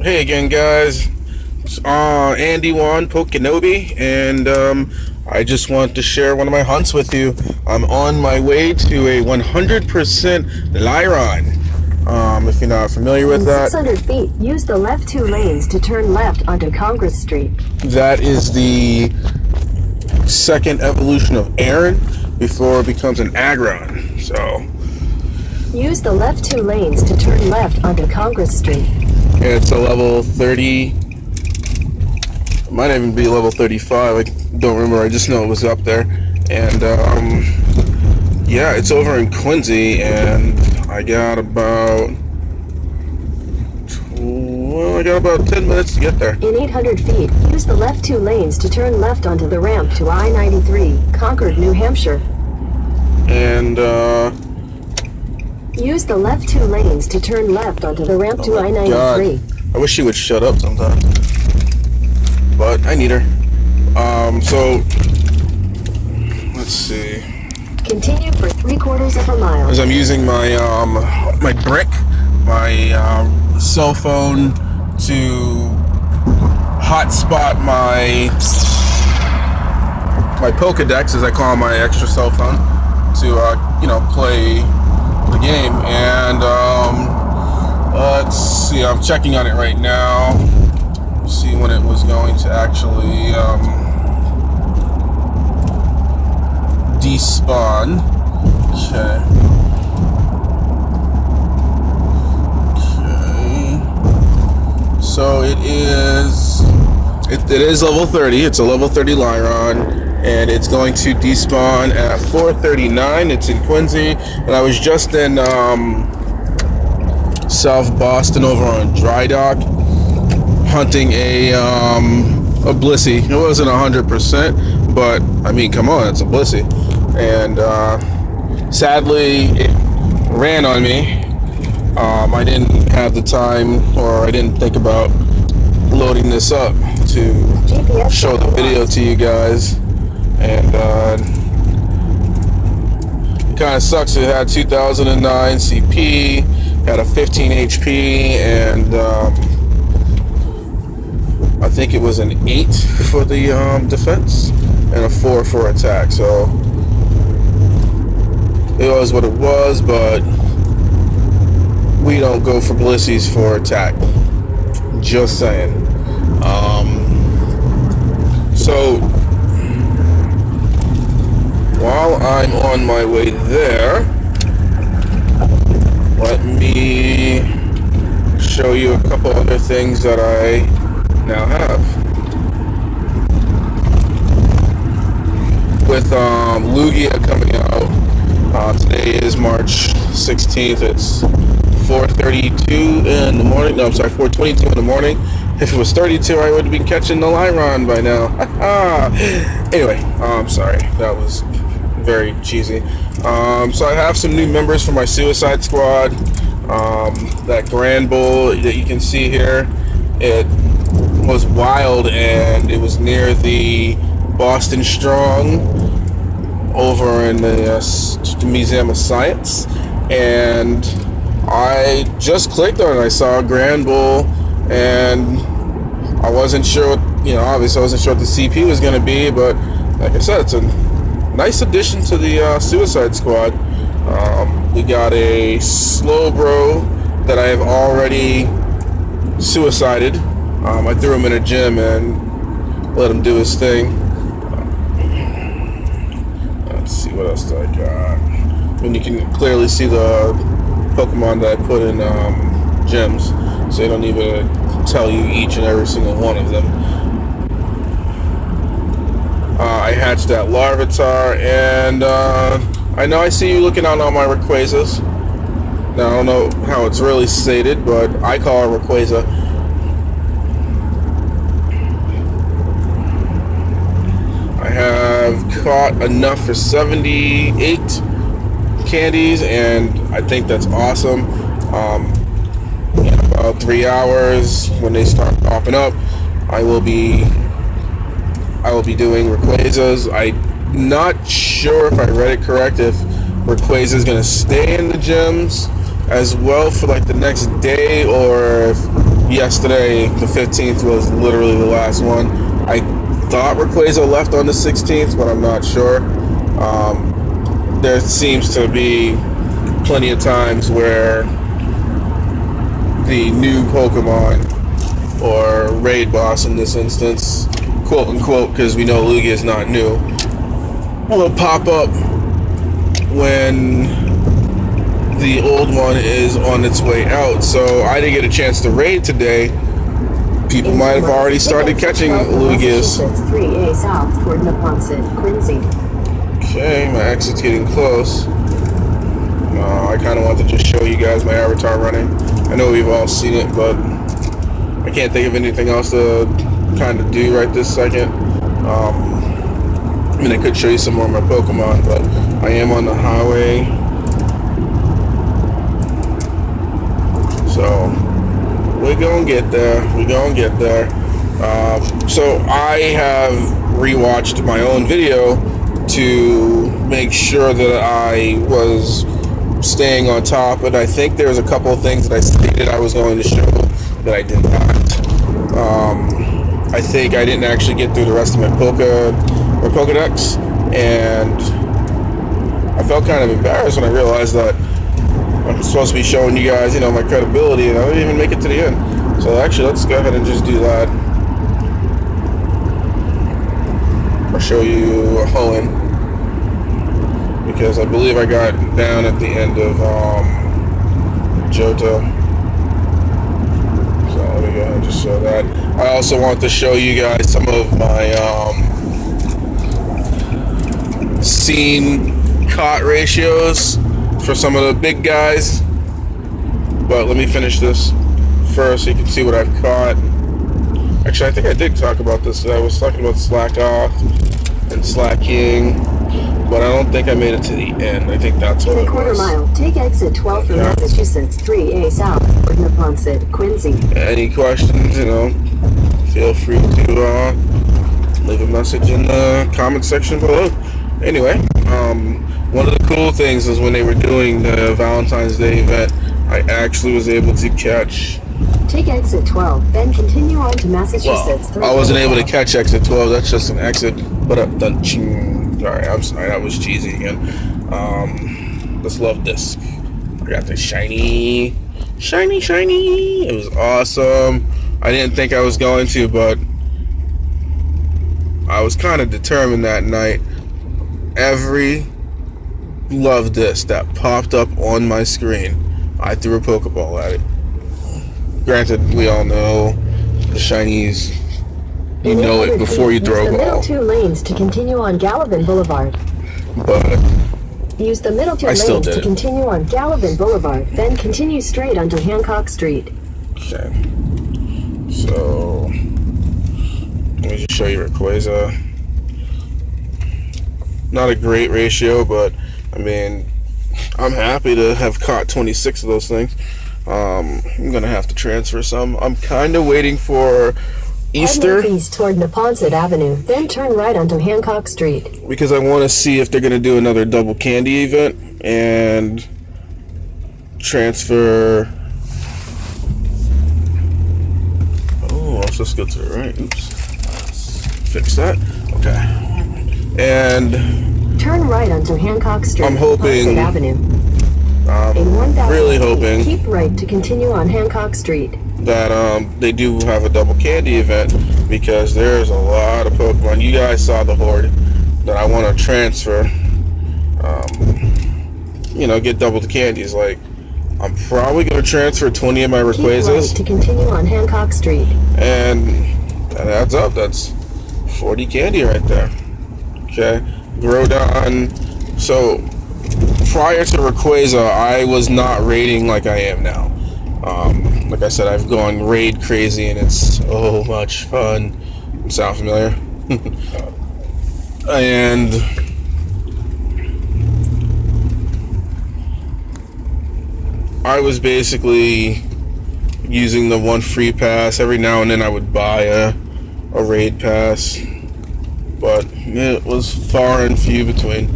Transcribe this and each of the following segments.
Hey again, guys. It's Andy1 poKenobi, and I just want to share one of my hunts with you. I'm on my way to a 100% lairon. If you're not familiar with In that, 600 feet, use the left two lanes to turn left onto Congress Street. that is the second evolution of Aaron before it becomes an agron. So Use the left two lanes to turn left onto Congress Street. it's a level 30. It might even be level 35. I don't remember. I just know it was up there. And yeah, it's over in Quincy, and I got about 10 minutes to get there. In 800 feet, use the left two lanes to turn left onto the ramp to I-93, Concord, New Hampshire. And Use the left two lanes to turn left onto the ramp to I-93. God, I wish she would shut up sometimes, but I need her. So let's see. Continue for 3/4 of a mile. As I'm using my my brick, my cell phone to hotspot my Pokedex, as I call my extra cell phone, to play the game. And let's see, I'm checking on it right now. See when it was going to actually despawn. Okay. So it is level 30. It's a level 30 lairon, and it's going to despawn at 4:39. It's in Quincy, and I was just in South Boston over on Dry Dock hunting a blissey. It wasn't 100%, but I mean, come on, it's a blissey. And sadly, it ran on me. I didn't have the time, or I didn't think about loading this up to show the video to you guys. And it kind of sucks. It had 2009 CP, had a 15 HP, and I think it was an 8 for the defense and a 4 for attack. So it was what it was, but we don't go for blissies for attack. Just saying. So while I'm on my way there, let me show you a couple other things that I now have. With Lugia coming out, today is March 16th. It's 4:32 in the morning. No, I'm sorry, 4:22 in the morning. If it was 32, I would have been catching the lairon by now. Anyway, I'm sorry. That was very cheesy. So I have some new members for my Suicide Squad. That Grand Bull that you can see here, it was wild, and it was near the Boston Strong over in the Museum of Science, and I just clicked on it. I saw a Grand Bull, and I wasn't sure what, obviously I wasn't sure what the CP was going to be, but like I said, it's a nice addition to the Suicide Squad. We got a Slowbro that I have already suicided. I threw him in a gym and let him do his thing. Let's see, what else do I got? And you can clearly see the Pokemon that I put in gyms, so they don't even tell you each and every single one of them. I hatched that Larvitar, and I know I see you looking out on my Rayquazas. Now, I don't know how it's really stated, but I call her Rayquaza. I have caught enough for 78 candies, and I think that's awesome. In about 3 hours, when they start popping up, I will be doing Rayquazas. I'm not sure if I read it correct, if Rayquaza is going to stay in the gyms as well for like the next day, or if yesterday, the 15th, was literally the last one. I thought Rayquaza left on the 16th, but I'm not sure. There seems to be plenty of times where the new Pokemon, or raid boss in this instance, quote unquote, because we know Lugia is not new, will pop up when the old one is on its way out. So I didn't get a chance to raid today. People might have already started catching Lugias. 3A south toward Neponset, Quincy. Okay, my exit's getting close. I kind of want to just show you guys my avatar running. I know we've all seen it, but I can't think of anything else to kind of do right this second. I mean, I could show you some more of my Pokemon, but I am on the highway. So we're gonna get there. So I have rewatched my own video to make sure that I was staying on top, and I think there's a couple of things that I stated I was going to show that I did not. I think I didn't actually get through the rest of my Pokedex, and I felt kind of embarrassed when I realized that I'm supposed to be showing you guys, my credibility, and I didn't even make it to the end. So actually, let's go ahead and just do that. I'll show you Hoenn, because I believe I got down at the end of Johto. So let me go ahead and just show that. I also want to show you guys some of my scene caught ratios for some of the big guys. But let me finish this first so you can see what I've caught. Actually, I think I did talk about this. I was talking about Slack Off and Slacking, but I don't think I made it to the end. I think that's what it was. In a quarter mile, take exit 12 from Massachusetts 3A south toward Neponset, Quincy. Any questions, feel free to leave a message in the comment section below. Anyway, one of the cool things is when they were doing the Valentine's Day event, I actually was able to catch... Take exit 12, then continue on to Massachusetts. Well, I wasn't able to catch exit 12, that's just an exit. But sorry, I'm sorry, that was cheesy again. Let's love disc. I got the shiny. It was awesome. I didn't think I was going to, but I was kind of determined that night. Every love disc that popped up on my screen, I threw a Pokeball at it. Granted, we all know the shinies, you know it before you throw a ball. Use the middle 2 lanes to continue on Gallivan Boulevard. But use the middle 2 lanes to continue on Gallivan Boulevard, then continue straight onto Hancock Street. Okay. So let me just show you Rayquaza. Not a great ratio, but I mean, I'm happy to have caught 26 of those things. I'm gonna have to transfer some. I'm kind of waiting for Easter. Head northeast toward Neponset Avenue, then turn right onto Hancock Street. Because I want to see if they're gonna do another double candy event and transfer. Oh, let's just go to the right. Oops. Let's fix that. Okay. And turn right onto Hancock Street. I'm hoping. Avenue. Really hoping. Keep right to continue on Hancock Street. That they do have a double candy event, because there's a lot of Pokemon. You guys saw the horde that I want to transfer. Get double the candies. Like, I'm probably gonna transfer 20 of my Rayquazas. Keep right to continue on Hancock Street. And that adds up. That's 40 candy right there. Okay, Groudon. So prior to Rayquaza, I was not raiding like I am now. Like I said, I've gone raid crazy, and it's so much fun. Sound familiar? And I was basically using the one free pass. Every now and then I would buy a raid pass, but it was far and few between.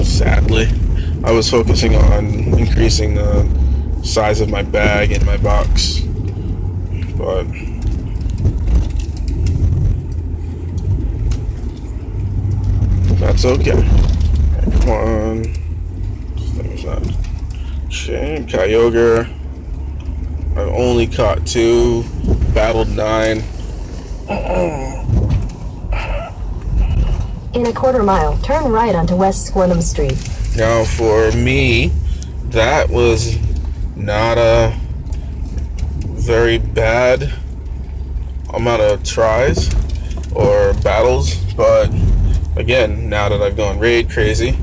Sadly, I was focusing on increasing the size of my bag in my box. but that's okay. Come on. This thing is not chain. Kyogre. I've only caught 2. Battled 9. In a quarter mile, turn right onto West Squirnum Street. Now for me, that was not a very bad amount of tries or battles, but again, now that I've gone raid crazy,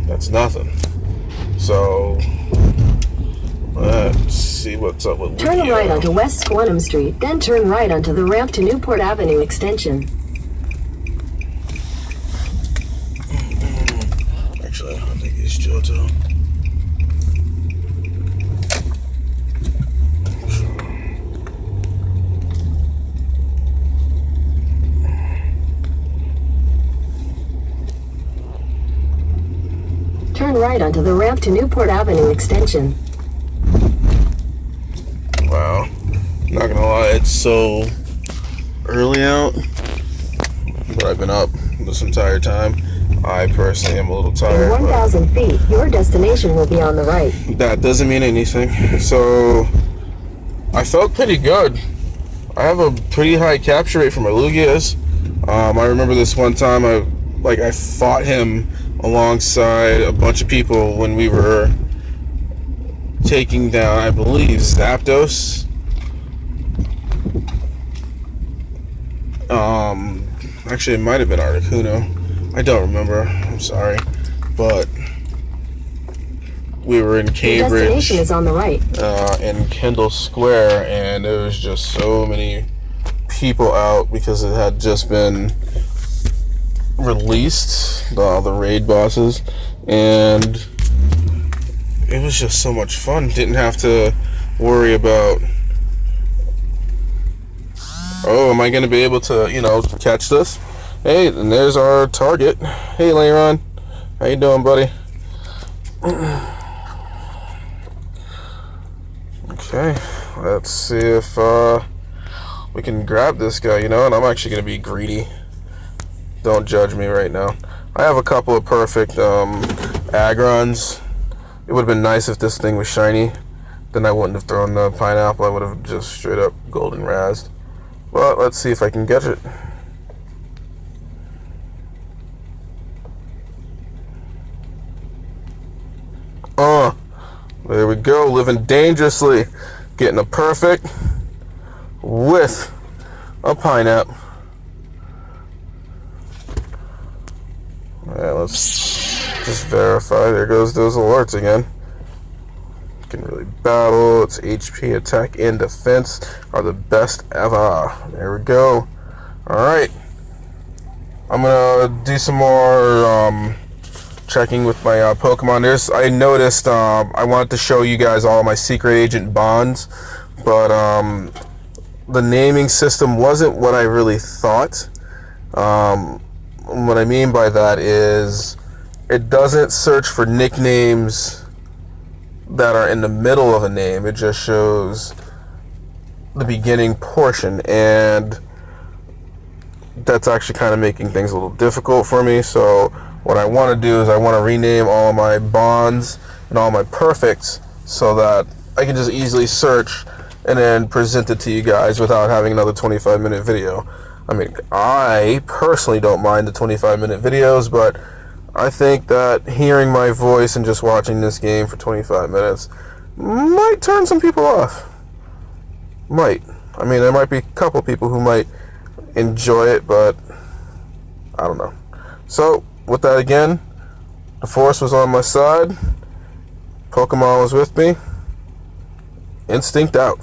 that's nothing. So let's see what's up with Turn Lugia. right onto West Squirnum Street, then turn right onto the ramp to Newport Avenue Extension. Actually, I think he's Johto. Turn right onto the ramp to Newport Avenue Extension. Wow. Not gonna lie, it's so early out, but I've been up this entire time. I personally am a little tired. In 1,000 feet, your destination will be on the right. That doesn't mean anything. So, I felt pretty good. I have a pretty high capture rate for my Lugias. I remember this one time I fought him alongside a bunch of people when we were taking down, I believe, Zapdos. Actually, it might have been Articuno. I don't remember. I'm sorry, but we were in Cambridge. Your destination is on the right. In Kendall Square, and there was just so many people out because it had just been released, the raid bosses, and it was just so much fun. Didn't have to worry about, oh, am I going to be able to, catch this? Hey, and there's our target. Hey, Lairon. How you doing, buddy? Okay, let's see if we can grab this guy, and I'm actually going to be greedy. Don't judge me right now. I have a couple of perfect Agrons. It would have been nice if this thing was shiny. Then I wouldn't have thrown the pineapple. I would have just straight up golden razzed. But let's see if I can get it. There we go. Living dangerously. Getting a perfect with a pineapple. Alright, let's just verify. There goes those alerts again. Can really battle. Its HP, attack, and defense are the best ever. There we go. Alright. I'm gonna do some more checking with my Pokemon. I noticed I wanted to show you guys all my secret agent bonds, but the naming system wasn't what I really thought. What I mean by that is it doesn't search for nicknames that are in the middle of a name. It just shows the beginning portion, and that's actually kind of making things a little difficult for me. So what I want to do is I want to rename all of my bonds and all my perfects so that I can just easily search and then present it to you guys without having another 25-minute video. I mean, I personally don't mind the 25-minute videos, but I think that hearing my voice and just watching this game for 25 minutes might turn some people off. Might. I mean, there might be a couple people who might enjoy it, but I don't know. So, with that again, the Force was on my side. Pokemon was with me. Instinct out.